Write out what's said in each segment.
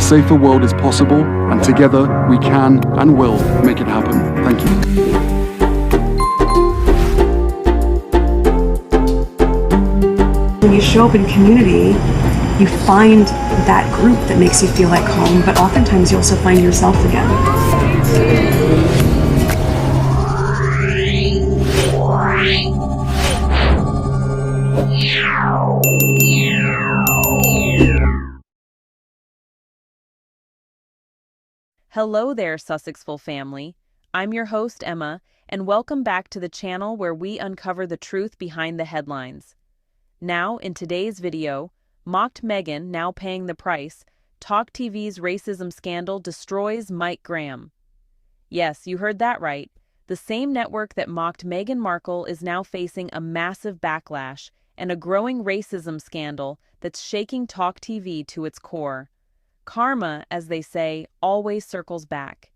safer world is possible, and together we can and will make it happen. Thank you. When you show up in community, you find that group that makes you feel like home, but oftentimes you also find yourself again. Hello there, Sussexful family. I'm your host, Emma, and welcome back to the channel where we uncover the truth behind the headlines. Now, in today's video, mocked Meghan now paying the price, TalkTV's racism scandal destroys Mike Graham. Yes, you heard that right. The same network that mocked Meghan Markle is now facing a massive backlash and a growing racism scandal that's shaking TalkTV to its core. Karma, as they say, always circles back.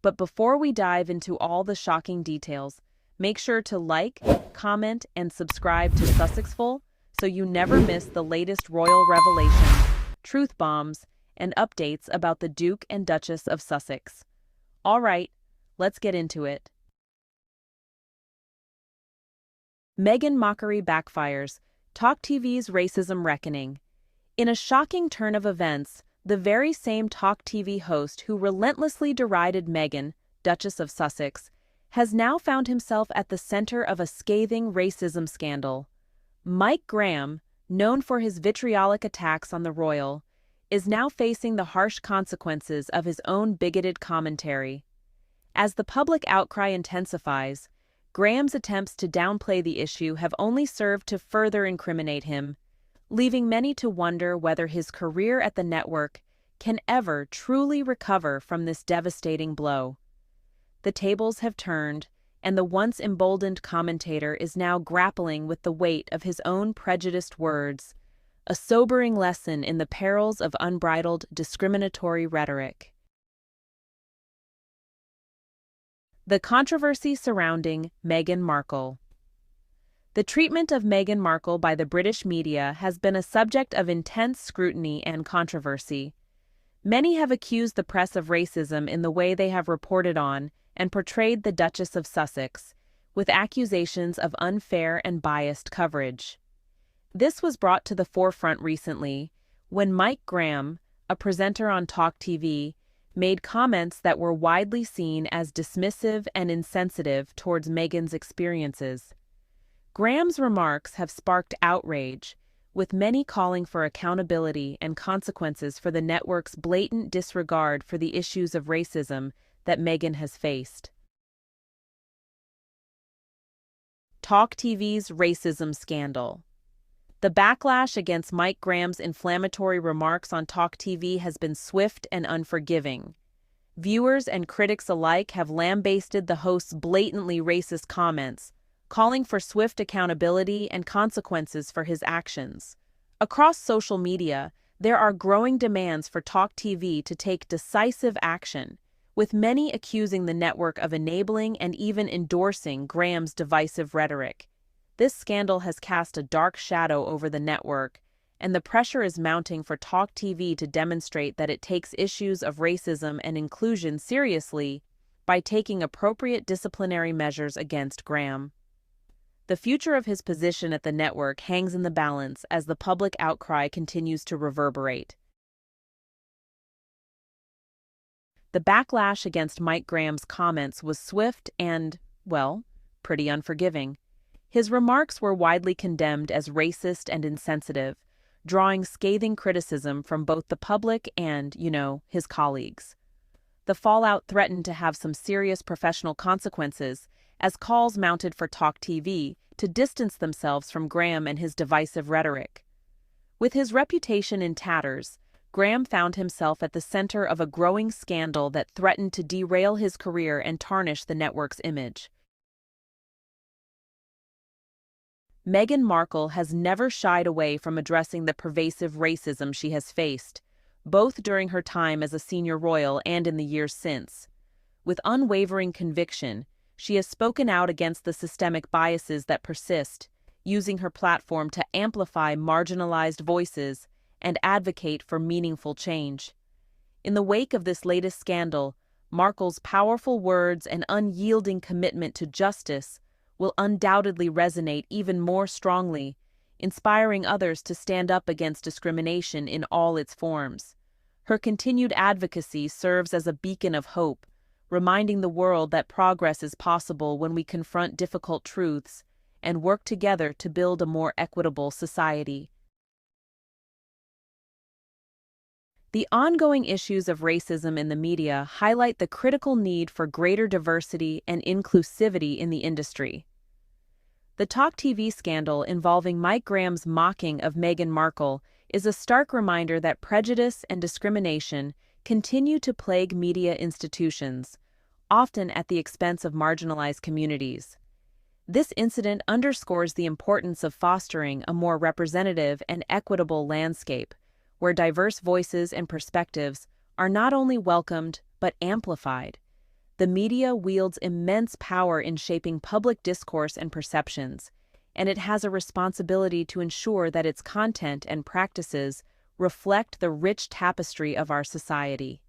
But before we dive into all the shocking details, make sure to like, comment, and subscribe to Sussexful so you never miss the latest royal revelations, truth bombs, and updates about the Duke and Duchess of Sussex. All right, let's get into it. Meghan Mockery backfires, TalkTV's racism reckoning. In a shocking turn of events, the very same TalkTV host who relentlessly derided Meghan, Duchess of Sussex, has now found himself at the center of a scathing racism scandal. Mike Graham, known for his vitriolic attacks on the royal, is now facing the harsh consequences of his own bigoted commentary. As the public outcry intensifies, Graham's attempts to downplay the issue have only served to further incriminate him, leaving many to wonder whether his career at the network can ever truly recover from this devastating blow. The tables have turned, and the once emboldened commentator is now grappling with the weight of his own prejudiced words, a sobering lesson in the perils of unbridled discriminatory rhetoric. The controversy surrounding Meghan Markle. The treatment of Meghan Markle by the British media has been a subject of intense scrutiny and controversy. Many have accused the press of racism in the way they have reported on and portrayed the Duchess of Sussex, with accusations of unfair and biased coverage. This was brought to the forefront recently when Mike Graham, a presenter on TalkTV, made comments that were widely seen as dismissive and insensitive towards Meghan's experiences. Graham's remarks have sparked outrage, with many calling for accountability and consequences for the network's blatant disregard for the issues of racism that Meghan has faced. TalkTV's racism scandal. The backlash against Mike Graham's inflammatory remarks on TalkTV has been swift and unforgiving. Viewers and critics alike have lambasted the host's blatantly racist comments, calling for swift accountability and consequences for his actions. Across social media, there are growing demands for TalkTV to take decisive action, with many accusing the network of enabling and even endorsing Graham's divisive rhetoric. This scandal has cast a dark shadow over the network, and the pressure is mounting for TalkTV to demonstrate that it takes issues of racism and inclusion seriously by taking appropriate disciplinary measures against Graham. The future of his position at the network hangs in the balance as the public outcry continues to reverberate. The backlash against Mike Graham's comments was swift and, well, pretty unforgiving. His remarks were widely condemned as racist and insensitive, drawing scathing criticism from both the public and, his colleagues. The fallout threatened to have some serious professional consequences, as calls mounted for TalkTV to distance themselves from Graham and his divisive rhetoric. With his reputation in tatters, Graham found himself at the center of a growing scandal that threatened to derail his career and tarnish the network's image. Meghan Markle has never shied away from addressing the pervasive racism she has faced, both during her time as a senior royal and in the years since. With unwavering conviction, she has spoken out against the systemic biases that persist, using her platform to amplify marginalized voices and advocate for meaningful change. In the wake of this latest scandal, Markle's powerful words and unyielding commitment to justice will undoubtedly resonate even more strongly, inspiring others to stand up against discrimination in all its forms. Her continued advocacy serves as a beacon of hope, reminding the world that progress is possible when we confront difficult truths and work together to build a more equitable society. The ongoing issues of racism in the media highlight the critical need for greater diversity and inclusivity in the industry. The TalkTV scandal involving Mike Graham's mocking of Meghan Markle is a stark reminder that prejudice and discrimination continue to plague media institutions, often at the expense of marginalized communities. This incident underscores the importance of fostering a more representative and equitable landscape, where diverse voices and perspectives are not only welcomed but amplified. The media wields immense power in shaping public discourse and perceptions, and it has a responsibility to ensure that its content and practices reflect the rich tapestry of our society.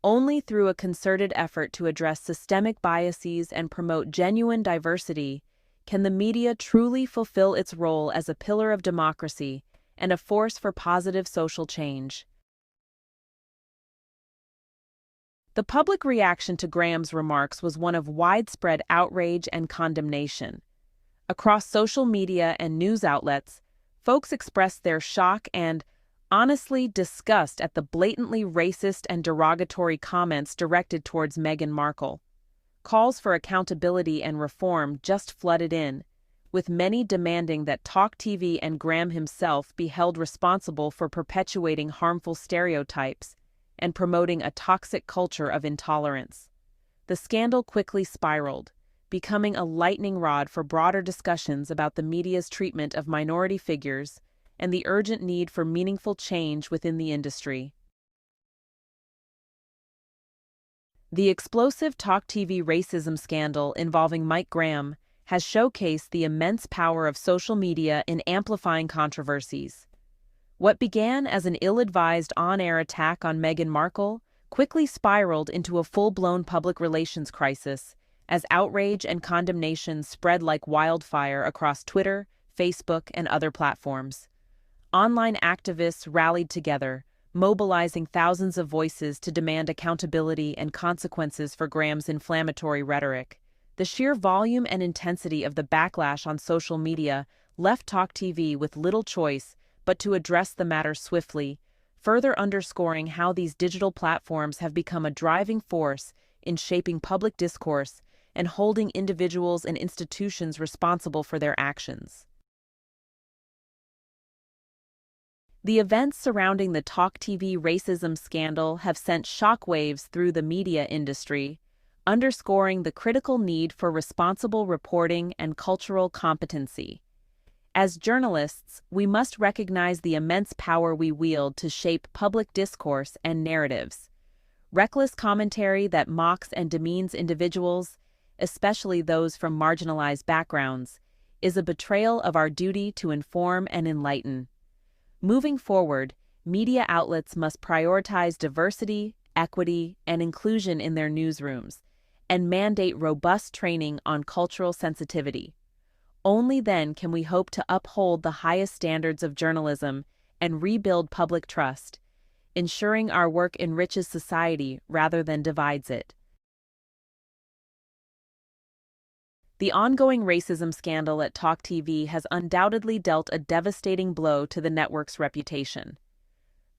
Only through a concerted effort to address systemic biases and promote genuine diversity can the media truly fulfill its role as a pillar of democracy and a force for positive social change. The public reaction to Graham's remarks was one of widespread outrage and condemnation. Across social media and news outlets, folks expressed their shock and, honestly, disgust at the blatantly racist and derogatory comments directed towards Meghan Markle. Calls for accountability and reform just flooded in, with many demanding that TalkTV and Graham himself be held responsible for perpetuating harmful stereotypes and promoting a toxic culture of intolerance. The scandal quickly spiraled, becoming a lightning rod for broader discussions about the media's treatment of minority figures and the urgent need for meaningful change within the industry. The explosive TalkTV racism scandal involving Mike Graham has showcased the immense power of social media in amplifying controversies. What began as an ill-advised on-air attack on Meghan Markle quickly spiraled into a full-blown public relations crisis as outrage and condemnation spread like wildfire across Twitter, Facebook, and other platforms. Online activists rallied together, mobilizing thousands of voices to demand accountability and consequences for Graham's inflammatory rhetoric. The sheer volume and intensity of the backlash on social media left TalkTV with little choice but to address the matter swiftly, further underscoring how these digital platforms have become a driving force in shaping public discourse and holding individuals and institutions responsible for their actions. The events surrounding the TalkTV racism scandal have sent shockwaves through the media industry, underscoring the critical need for responsible reporting and cultural competency. As journalists, we must recognize the immense power we wield to shape public discourse and narratives. Reckless commentary that mocks and demeans individuals, especially those from marginalized backgrounds, is a betrayal of our duty to inform and enlighten. Moving forward, media outlets must prioritize diversity, equity, and inclusion in their newsrooms, and mandate robust training on cultural sensitivity. Only then can we hope to uphold the highest standards of journalism and rebuild public trust, ensuring our work enriches society rather than divides it. The ongoing racism scandal at TalkTV has undoubtedly dealt a devastating blow to the network's reputation.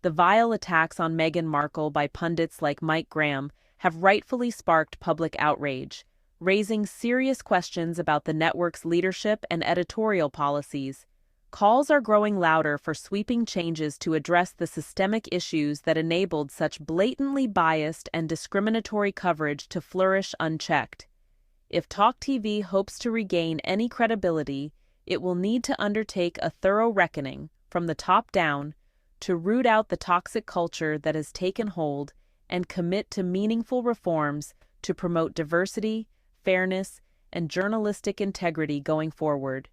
The vile attacks on Meghan Markle by pundits like Mike Graham have rightfully sparked public outrage, raising serious questions about the network's leadership and editorial policies. Calls are growing louder for sweeping changes to address the systemic issues that enabled such blatantly biased and discriminatory coverage to flourish unchecked. If TalkTV hopes to regain any credibility, it will need to undertake a thorough reckoning, from the top down, to root out the toxic culture that has taken hold and commit to meaningful reforms to promote diversity, fairness, and journalistic integrity going forward.